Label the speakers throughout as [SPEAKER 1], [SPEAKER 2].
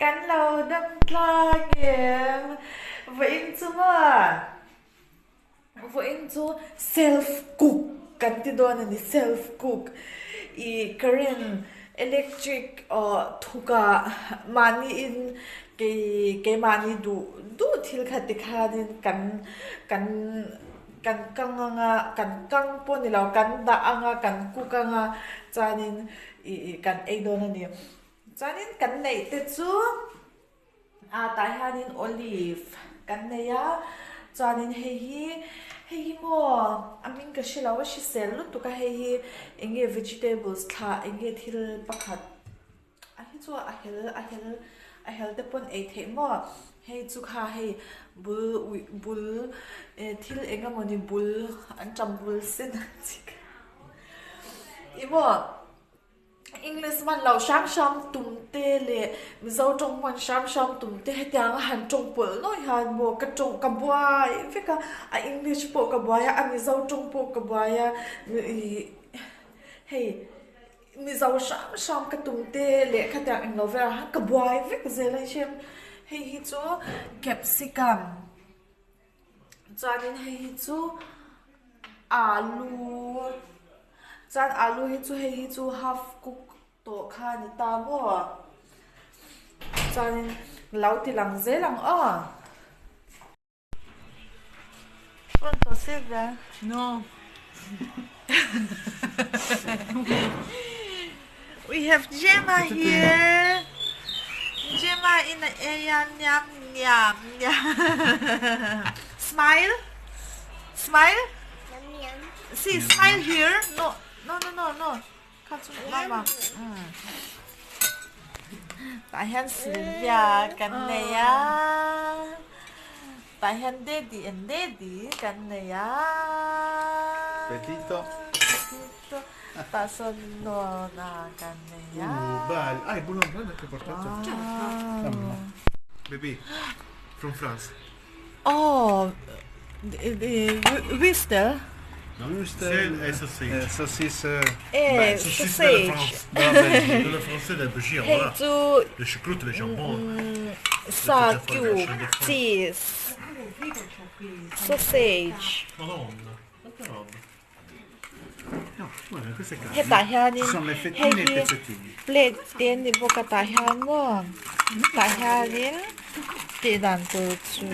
[SPEAKER 1] Cắn lâu đâm la nghiệm vậy chứ mà vậy chứ self cook kan ti do na ni self cook I Korean electric thuka mani in ke mani du thil khat ti khanin kan kan kanganga kan kang po ni law kan da anga kan kukanga chanin kan eido na ni chanin kan nei te chu tai hanin olive kan nei ya chanin hei mo amin ka shila wa shi sel lu to ka hei enge vegetables tha enge thil pakhat a hi chu a hel te pon ei the mo hei chu kha hei bul thil enga moni bul an cham bul sen chik imo English man lau sham tum te le mizo trong man sham tum te hetiang han trong pul noi han mo ka trong ka buai fika a English po ka buai a mizo trong po ka buai hey mizo sham ka tum te le khatiang ang novel ha ka buai fika zela shem hey hi chu capsicum chanin hey hi chu alu chan alu hi chu half cook to kha ni ta mo chan lau ti lang ze lang pronto sirve
[SPEAKER 2] No.
[SPEAKER 1] we have Gemma here Gemma in the area nyam nyam smile see smile here no come to mama tại hen Sylvia kan này ya tại hen daddy and daddy kan này ya
[SPEAKER 3] Petito.
[SPEAKER 1] ta sono na kan này ya
[SPEAKER 3] Bello. Ah, il boulon bello che portato. Baby, from France.
[SPEAKER 1] oh Wister
[SPEAKER 3] Wurstel et sausage.
[SPEAKER 4] Saucisse.
[SPEAKER 3] Saucisse de la France. De la français, de la Belgique,
[SPEAKER 1] hey
[SPEAKER 3] voilà.
[SPEAKER 1] to
[SPEAKER 3] Le choucroute, le jambon.
[SPEAKER 1] sa cube cheese sausage
[SPEAKER 3] Madonna, quanta roba.
[SPEAKER 4] No, guarda, queste cose.
[SPEAKER 1] he ta hianin
[SPEAKER 4] Sono le fettine e i
[SPEAKER 1] he
[SPEAKER 4] pezzettini.
[SPEAKER 1] plate ten ni boka ta hian mo ta hianin ti dan tu chu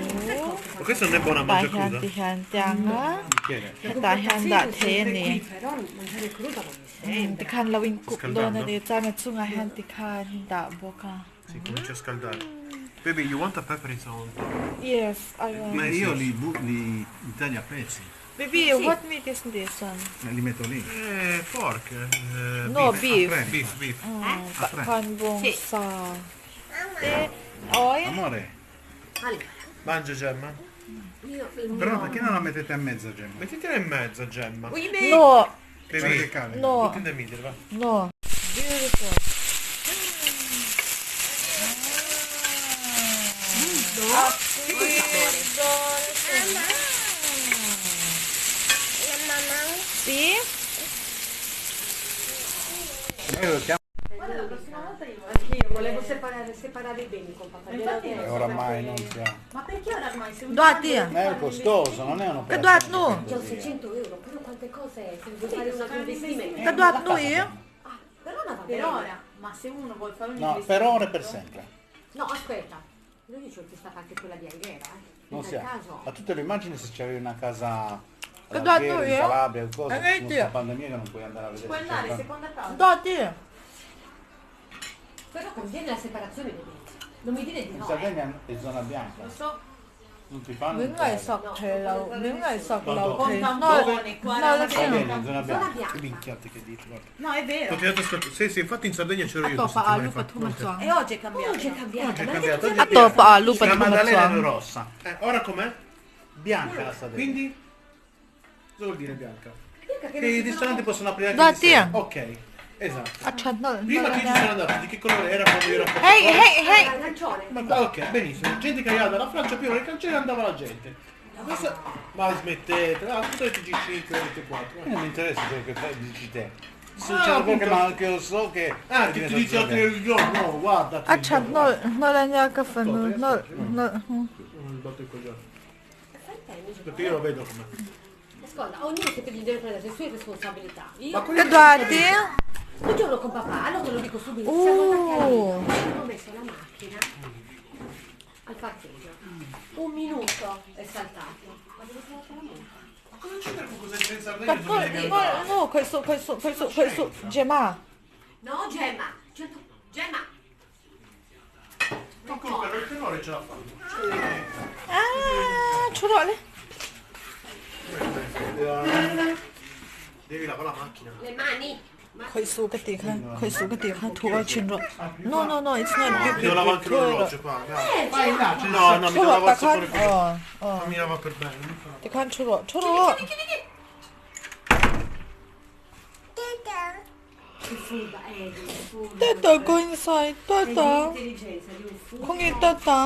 [SPEAKER 3] Ma questa non è buona
[SPEAKER 1] ta
[SPEAKER 3] mangia
[SPEAKER 1] hian
[SPEAKER 3] cruda?
[SPEAKER 1] ti hian tianga
[SPEAKER 4] Bicchiere.
[SPEAKER 1] he ta hian da the ni
[SPEAKER 2] Però mangiare cruda non mi sembra.
[SPEAKER 1] ti khan lawin cook do na
[SPEAKER 3] Scaldando?
[SPEAKER 1] ni chana chunga hian ti khan da boka
[SPEAKER 3] Si comincia a scaldare. Baby, you want a pepper in on top?
[SPEAKER 1] yes I
[SPEAKER 4] Ma
[SPEAKER 1] want
[SPEAKER 4] io li taglio a pezzi,
[SPEAKER 1] baby what meat is this one
[SPEAKER 4] li metto lì.
[SPEAKER 3] Pork.
[SPEAKER 1] no beef
[SPEAKER 3] Beef.
[SPEAKER 1] kan bong sa te oi
[SPEAKER 4] Amore,
[SPEAKER 2] Allora,
[SPEAKER 3] Mangia, Gemma.
[SPEAKER 4] però perché non la mettete a mezzo, Gemma?
[SPEAKER 3] Mettitela in mezzo, Gemma.
[SPEAKER 1] no
[SPEAKER 4] Guarda che
[SPEAKER 3] Baby,
[SPEAKER 4] cade.
[SPEAKER 1] no
[SPEAKER 3] metti in the middle, va.
[SPEAKER 1] no beautiful sì
[SPEAKER 4] Noi lo chiamo.
[SPEAKER 2] la prossima volta io volevo separare i beni con papà.
[SPEAKER 4] Oramai non si ha.
[SPEAKER 2] Ma perché oramai se
[SPEAKER 1] Dati.
[SPEAKER 4] Ma è costoso, non è
[SPEAKER 1] Cái đoạt
[SPEAKER 4] un'operazione.
[SPEAKER 1] nu.
[SPEAKER 2] Già 600 euro, però quante cose se vuoi fare un investimento.
[SPEAKER 1] Cái đoạt nu ý.
[SPEAKER 2] Ah, però non va bene.
[SPEAKER 5] Per ora, ma se uno vuole fare un
[SPEAKER 4] No, per ora e per sempre.
[SPEAKER 2] No, aspetta. Lui dice che sta anche quella di Alghera,
[SPEAKER 4] Non
[SPEAKER 2] in
[SPEAKER 4] si
[SPEAKER 2] tal
[SPEAKER 4] ha.
[SPEAKER 2] caso.
[SPEAKER 4] Ma tu te lo immagini se c'avevi una casa
[SPEAKER 1] Che
[SPEAKER 4] all'Alghera,
[SPEAKER 1] dato
[SPEAKER 4] in
[SPEAKER 1] io?
[SPEAKER 4] Calabria o cosa,
[SPEAKER 1] che
[SPEAKER 4] con
[SPEAKER 1] io?
[SPEAKER 4] questa pandemia che non puoi andare a vedere.
[SPEAKER 5] puoi andare seconda casa.
[SPEAKER 1] Dati.
[SPEAKER 2] Però conviene la separazione dei beni. Non mi dire di
[SPEAKER 4] In
[SPEAKER 2] no.
[SPEAKER 4] Sardegna è zona bianca,
[SPEAKER 5] Lo so,
[SPEAKER 4] non ti fanno.
[SPEAKER 1] Những ngày sọc thề lầu, những ngày sọc lầu
[SPEAKER 5] con
[SPEAKER 1] thề.
[SPEAKER 5] tampone, qua
[SPEAKER 1] no,
[SPEAKER 5] la
[SPEAKER 1] sì.
[SPEAKER 4] Sardegna è zona
[SPEAKER 2] Zona
[SPEAKER 4] bianca.
[SPEAKER 2] bianca.
[SPEAKER 4] Che minchiate che dite, guarda.
[SPEAKER 5] No, è vero.
[SPEAKER 3] Continuate a ascoltare. Sì, infatti in Sardegna c'ero io.
[SPEAKER 1] Atto
[SPEAKER 3] due
[SPEAKER 1] pa
[SPEAKER 3] settimane
[SPEAKER 1] alu
[SPEAKER 3] fa.
[SPEAKER 1] pa thu ma chuang.
[SPEAKER 5] E oggi è cambiato.
[SPEAKER 2] Oggi è cambiata.
[SPEAKER 3] Oggi è
[SPEAKER 2] ma
[SPEAKER 3] cambiato,
[SPEAKER 2] anche
[SPEAKER 3] oggi è
[SPEAKER 1] Atto pa alu pa
[SPEAKER 4] La
[SPEAKER 1] thu ma
[SPEAKER 4] maddalena è
[SPEAKER 1] chuang.
[SPEAKER 4] rossa,
[SPEAKER 3] Ora com'è?
[SPEAKER 4] bianca la Sardegna.
[SPEAKER 3] Quindi? Cosa vuol dire bianca?
[SPEAKER 2] Bianca che
[SPEAKER 4] Che i ristoranti possono aprire anche
[SPEAKER 1] Da,
[SPEAKER 4] di sera.
[SPEAKER 1] tia.
[SPEAKER 4] Ok, esatto.
[SPEAKER 1] À chặt nợ.
[SPEAKER 3] Prima che ci sono andati, di che colore era quando io ero a
[SPEAKER 1] Hey, hey, hey.
[SPEAKER 2] arancione.
[SPEAKER 3] Ok, benissimo. Gente che arrivava dalla Francia, prima nel cancello andava la gente. Adesso... Ma smettete, scusa il TG5 e il T4.
[SPEAKER 4] Non mi interessa quello che fai di te. Succede perché ma anche io so che...
[SPEAKER 3] Ah, che ti dice la televisione? No, guarda.
[SPEAKER 1] Accia, no la neanche fanno. No.
[SPEAKER 3] Non mi batto il coglione. Perché io lo vedo come.
[SPEAKER 2] Ascolta, ognuno che deve prendere le sue responsabilità. Io
[SPEAKER 1] Edoardi?
[SPEAKER 2] un giorno con papà, allora te lo dico subito, siamo andati a Lima, abbiamo messo la macchina al parcheggio. 1 minuto è saltato. Ma dove sei andata la multa?
[SPEAKER 3] Ma cosa c'è per cosa c'è in
[SPEAKER 1] Ma
[SPEAKER 3] Sardegna?
[SPEAKER 1] no, questo Gemma.
[SPEAKER 2] No, Gemma, Gemma.
[SPEAKER 3] Ma come per il tenore ce la fa?
[SPEAKER 1] Ah, ciurole.
[SPEAKER 3] Devi lavare la macchina.
[SPEAKER 2] Le mani.
[SPEAKER 1] ค่อยสู้กติค่ะค่อยสู้กติค่ะถูกเอาชิ้นรถ no it's not big
[SPEAKER 3] Devo lavare anche l'orologio qua.
[SPEAKER 4] Vai là, c'è
[SPEAKER 3] No, no, mi devo
[SPEAKER 1] รถ
[SPEAKER 3] lavare
[SPEAKER 1] ตะ
[SPEAKER 3] il
[SPEAKER 1] คัน
[SPEAKER 3] sapone per... Mi lava per bene.
[SPEAKER 1] ตะคันชุรถ
[SPEAKER 2] Che furba, che furba.
[SPEAKER 1] ตาตา go inside ตาตา
[SPEAKER 2] L'intelligenza di un furbo.
[SPEAKER 1] คงอีตาตา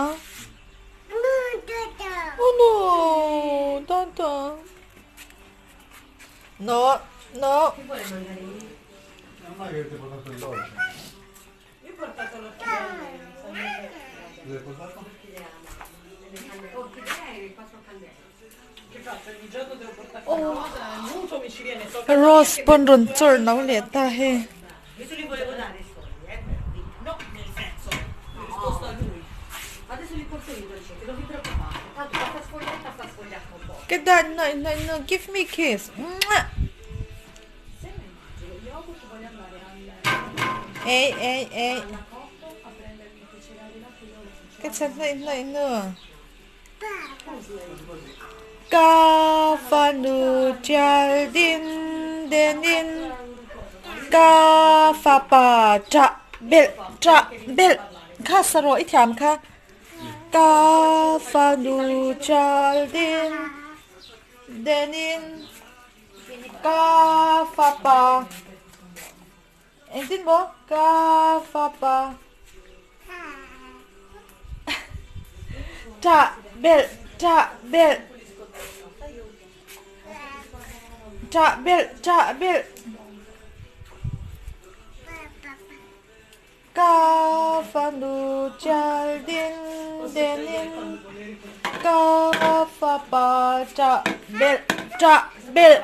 [SPEAKER 1] oh no ตาตา no
[SPEAKER 2] Che vuole mandarine?
[SPEAKER 4] Non è che ti ho portato il dolce.
[SPEAKER 5] Io ho portato l'occhiale.
[SPEAKER 4] L'hai portato?
[SPEAKER 2] Orchidee e 4 candele.
[SPEAKER 5] Che faccio? Ogni giorno devo portare una cosa, il mutuo mi ci viene sopra.
[SPEAKER 1] rose ปนรนจรน้องเหลียตาเฮ
[SPEAKER 5] Io te li volevo dare i soldi, no, nel senso, risposto a lui.
[SPEAKER 2] Adesso li porto io, dolcetti, non vi preoccupate. Tanto sta sfogliata un po'.
[SPEAKER 1] ก็ได้ no give me kiss
[SPEAKER 5] Yogurt voglio andare
[SPEAKER 1] ehi
[SPEAKER 5] alla coppa a prendermi i cereali là che io ho la
[SPEAKER 1] ก็ฉันได้เนอะ
[SPEAKER 5] sincera.
[SPEAKER 1] กาฟานูจาดินเดนินกาฟาปาจะเบลข้าสโรอีกถามค่ะกาฟานูจาดินเดนินกาฟาปาเอ็งตินบอกกาฟาปาจะเบลจะเบลกาฟันดูจาดินเดนินกาฟาปาจะเบล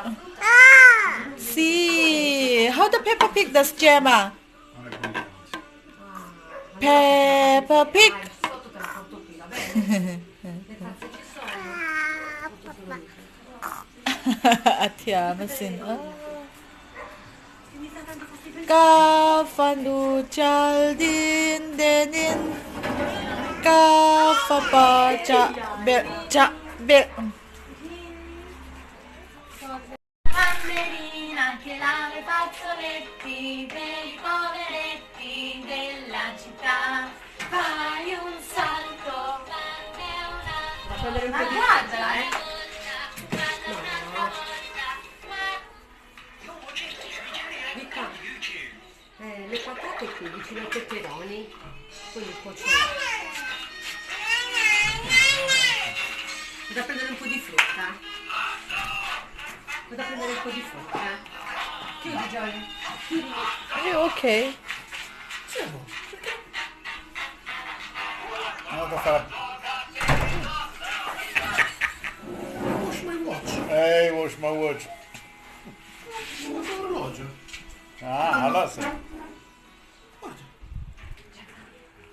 [SPEAKER 1] see how the Peppa Pig does Gemma Peppa Pig
[SPEAKER 2] Sotto te la porto qui, va bene? Le tazze ci sono.
[SPEAKER 1] อาเทียมาสินกาฟันดูจาดินเดนินกาฟาปาจะเบล
[SPEAKER 6] Banderina che lava i fazzoletti per i poveretti della città. Fai un salto, ma guardala,
[SPEAKER 2] Mica. Le patate qui vicino ai peperoni, quelli cuocionati. Vado a prendere un po' di frutta. Vado a prendere un po' di frutta. Chiudi, Gioia. Chiudi.
[SPEAKER 1] okay
[SPEAKER 4] Non lo fa.
[SPEAKER 3] Wash my watch.
[SPEAKER 4] Ehi, wash my watch.
[SPEAKER 3] Ma che orologio?
[SPEAKER 4] Ah, allora sì.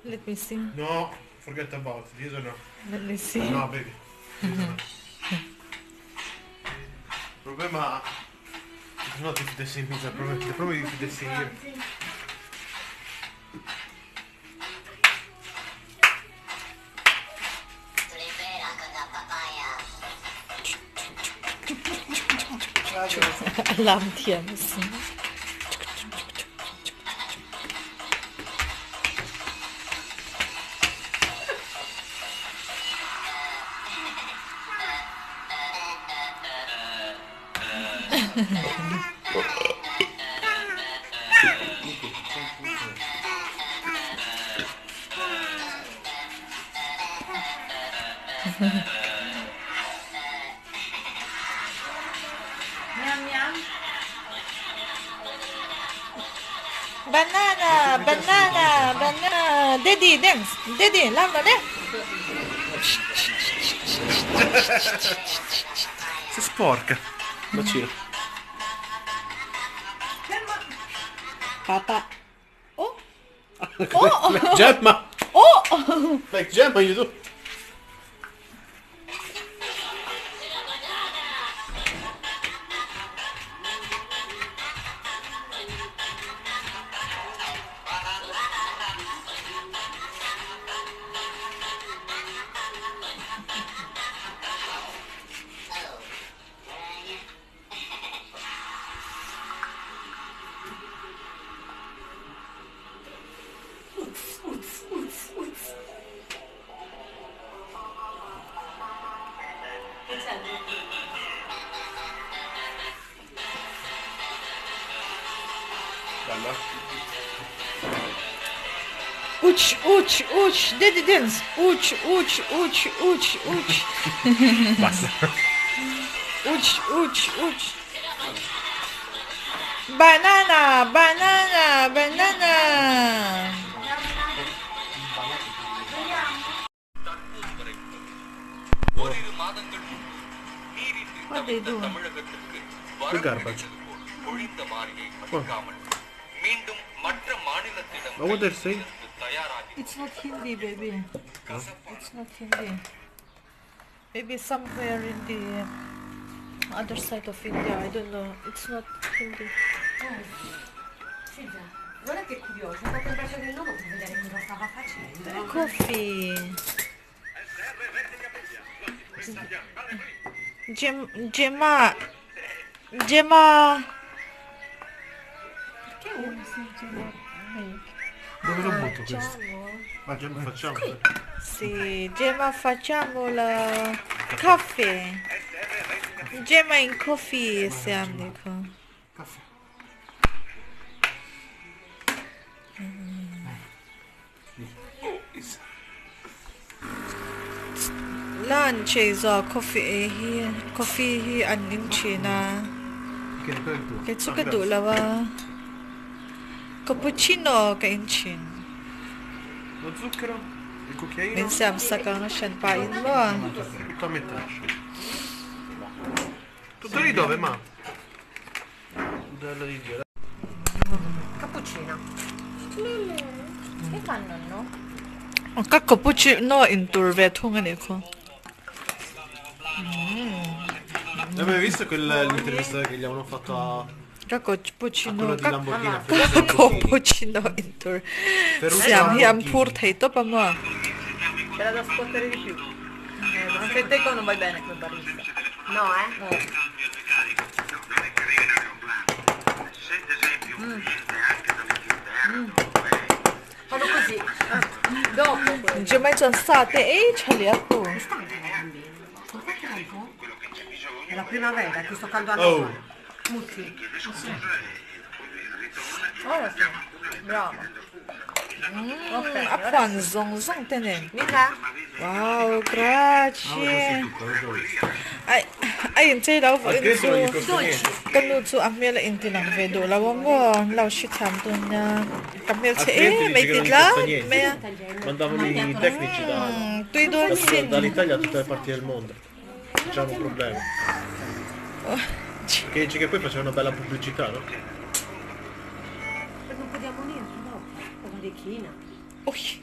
[SPEAKER 1] let me see
[SPEAKER 3] No, forget about it. Io no.
[SPEAKER 1] let me see
[SPEAKER 3] No, baby. Il problema no ti fidessi in pizza, proprio di fidessi io.
[SPEAKER 1] alarm เทียนมาสิ
[SPEAKER 5] Miam miam.
[SPEAKER 1] banana. Daddy, dance. Daddy, lama ne?
[SPEAKER 3] Si sporca. Bacino.
[SPEAKER 1] Papa. Oh.
[SPEAKER 3] Like Gemma.
[SPEAKER 1] Oh.
[SPEAKER 3] Like Gemma, you do. Bella.
[SPEAKER 1] Uch. Daddy, dance. Uch.
[SPEAKER 3] Basta.
[SPEAKER 1] Uch. Banana. What they do?
[SPEAKER 3] The garbage. What would they say?
[SPEAKER 1] It's not Hindi, baby. It's not Hindi. Maybe somewhere in the other side of India. I don't know. It's not Hindi.
[SPEAKER 2] Guarda che curioso, ho fatto il bacio del nome per vedere cosa stava facendo.
[SPEAKER 1] Coffee. Gemma. Perché uno si Gemma?
[SPEAKER 3] Dove lo butto questo? Ma Gemma facciamo?
[SPEAKER 1] Sì, Gemma facciamo la caffè. Gemma in coffee siamo dico.
[SPEAKER 3] Caffè.
[SPEAKER 1] Lunch is coffee hi an in China.
[SPEAKER 3] Che è il tuo?
[SPEAKER 1] Che suka do lawa. Cappuccino ka in Chin.
[SPEAKER 3] Lo zucchero? Il cucchiaino?
[SPEAKER 1] Minsan sa ka nga siyan pain mo.
[SPEAKER 3] Tutto a metà. Tutto lì dove, ma? Dalla riga.
[SPEAKER 2] Cappuccino. Che fanno, no?
[SPEAKER 1] Ka cappuccino in turve thong ani ko.
[SPEAKER 3] Avevi visto l'intervista che gli avevano fatto a
[SPEAKER 1] Ka
[SPEAKER 3] quello
[SPEAKER 1] cappuccino
[SPEAKER 3] di
[SPEAKER 1] ka
[SPEAKER 3] Lamborghini?
[SPEAKER 1] cappuccino in tur. Siam hiam pur thai to pa mo.
[SPEAKER 5] C'era da scuotere di più. Anche te non vai bene come barista.
[SPEAKER 2] No, Fanno così. Dopo.
[SPEAKER 1] Je mai chan sa te chalia ko.
[SPEAKER 2] È la primavera che sto caldo
[SPEAKER 3] Oh.
[SPEAKER 2] ancora. Mutti.
[SPEAKER 5] Ora sì. Bravo.
[SPEAKER 1] Appan zong tenen.
[SPEAKER 2] Mica?
[SPEAKER 1] Wow, grazie. Ai in chei lau
[SPEAKER 3] Al Cristo non gli
[SPEAKER 1] in
[SPEAKER 3] costa niente.
[SPEAKER 1] kan lu chu amel in tilang vedo la wo lau shi tham tu nya kamel
[SPEAKER 3] Al
[SPEAKER 1] che
[SPEAKER 3] cliente
[SPEAKER 1] mai
[SPEAKER 3] dice che non gli
[SPEAKER 1] titla
[SPEAKER 3] costa niente.
[SPEAKER 1] me
[SPEAKER 3] Mandavano i tecnici
[SPEAKER 1] tui don sin
[SPEAKER 3] dall'Italia a tutte le parti del mondo. C'era un problema. Che dice che poi faceva una bella pubblicità, no?
[SPEAKER 2] Non podiamo niente, no. È varichina.
[SPEAKER 1] oi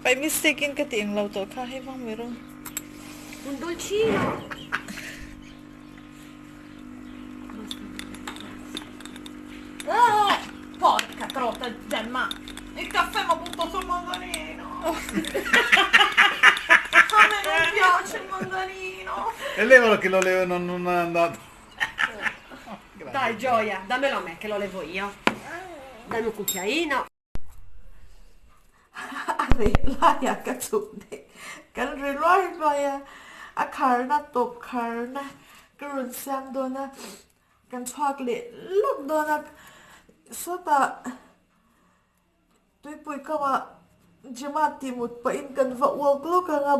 [SPEAKER 1] by mistaken ka ting lau to kha he wang mero
[SPEAKER 2] Un dolcino.
[SPEAKER 5] Oh, porca trota Gemma. Il caffè mi ha buttato sul mandarino. A me non piace il mandarino.
[SPEAKER 4] E levalo che lo levo, non è andato.
[SPEAKER 2] Dai, Gioia, dammelo a me che lo levo io. Dammi un cucchiaino.
[SPEAKER 1] are la ya ka chu de kan re loi ya a karna top karna karun sam dona kan chwak le lok dona sota tui pui ka wa jema timut pa in kan va wal klo ka nga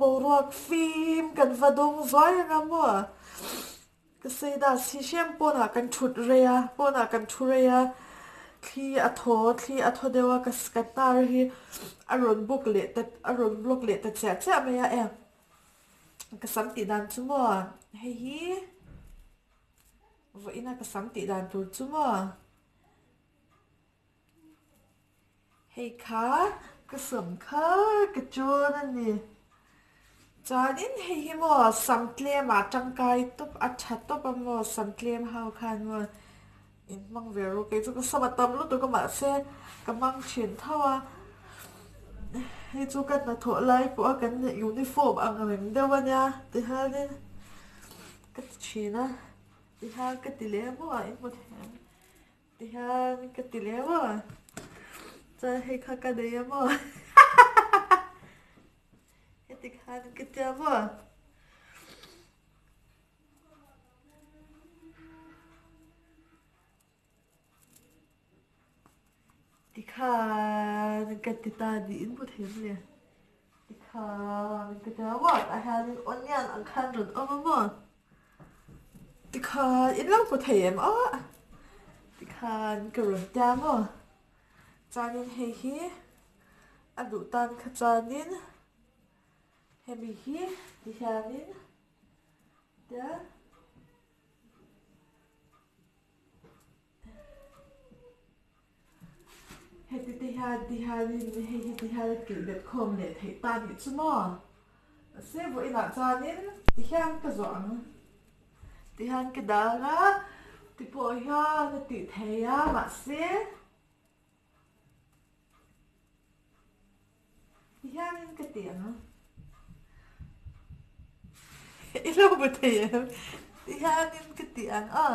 [SPEAKER 1] borak film kan va dong vai nga mo ka sei da si shem pona kan chut rea pona kan churea khi a tho dewa ka skatar hi aron bok le tat aron blok le tat cha me ya em ka sam ti dan chu mo hei hi vo ina ka sam ti dan tur chu mo hei kha ka sam kha ka chon ani chanin hei hi mo sam tlem a tangkai top a that top a mo sam tlem hau khan mo in mang vero ke chu ka samatam lu to ka ma se ka mang chin thawa hei chu kan na tho lai po kan uniform ang rem dewa nya ti ha ne ka china ti ha ka ti le mo in mo ti ha ka ti le mo cha hei kha ka de mo hei ti kha ka ti mo ti kha ka ti ta di in mo them le ti kha ka ta mo a ha ni onion ang khan run o mo ti kha in lang po them a ti kha ka run ta mo chanin hei hi a du tan kha chanin hemi hi ti hianin ta hei ti ha ni hei ti ha ki bet khom le thei ta ni chu mo se vo ina chanin ti hian ka zong ti han ka da ga ti po ya na ti thei ya ma se ti hian ka ti na ilo bo thei ti hian ka ti an a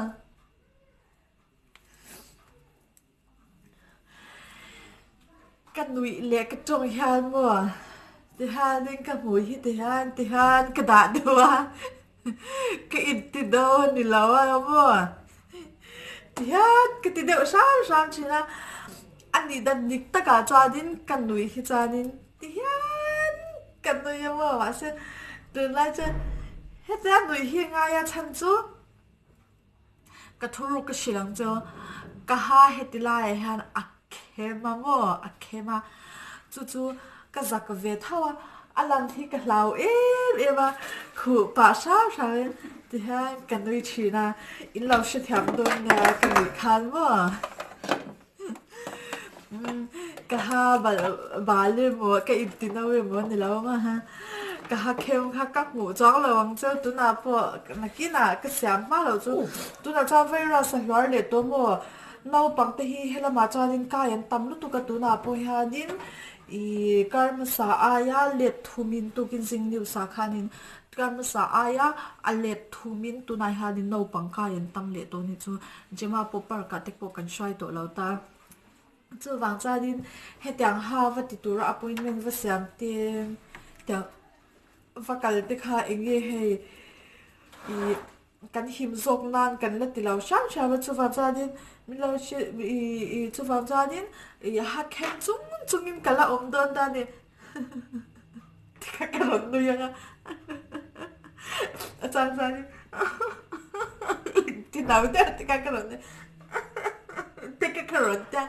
[SPEAKER 1] cái núi lẹ cái trồng hàn mà thì hàn nên cái mũi thì hàn cái đạn đâu à cái ít thì đâu ni lâu à mà thì hàn cái thì đâu sao chỉ là anh đi đặt nick tất cả cho đến cái núi thì cho đến thì hàn cái núi mà sẽ từ lại cho hết ra núi hiện ngay à chân chú cái thuru cái silang cho cái ha hết lại hàn khema mo a khema chu ka zak ve thawa alam thi ka hlau ema khu pa sa ti ha kan ri china in lo she tham don na ka ni khan mo ka ha ba le mo ka ipti na we mo ni lo ma ha ka ha khem kha ka mu chang lo wang che tu na po na ki na ka siam ma lo chu tu na cha ve ra sa hyar le to mo nau pang te hi hela ma chanin ka yan tam lu tu ka tu na po ha din I karma sa aya let thumin tu kin sing niu sa khanin karma sa aya a let thumin tu nai ha din nau pang ka yan tam le to ni chu jema po par ka tek po kan shai to lo ta chu wang cha din he tyang ha wa ti tur appointment wa siam te ta vakal te kha enge he I kan him zok nan kan la ti lo sham sha wa chu wa cha din minlo I chu wa cha din ha khem chung im kala om don da ni ka ron nu yang a chan sa ni ti nau da ti ka ron ti ka ron da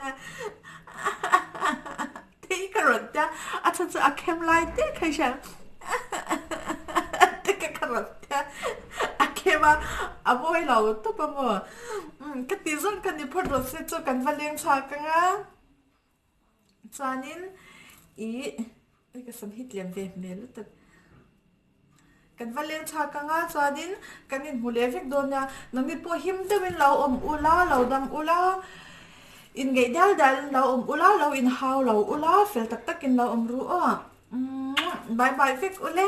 [SPEAKER 1] ti ka ron da a chan sa a khem lai ti ka sha ti ka ron da a kema a boy lo to pa mo ka ti zon kan ni phot ro se chu kan valeng cha ka nga chanin ka sam hit lem ve mel ta kan valeng cha ka nga chanin kan in mule vek don na nang ni po him te win lo om ula lo dam ula in ngai dal lo om ula lo in haw lo ula fel tak tak in lo om ru o bye bye vek ule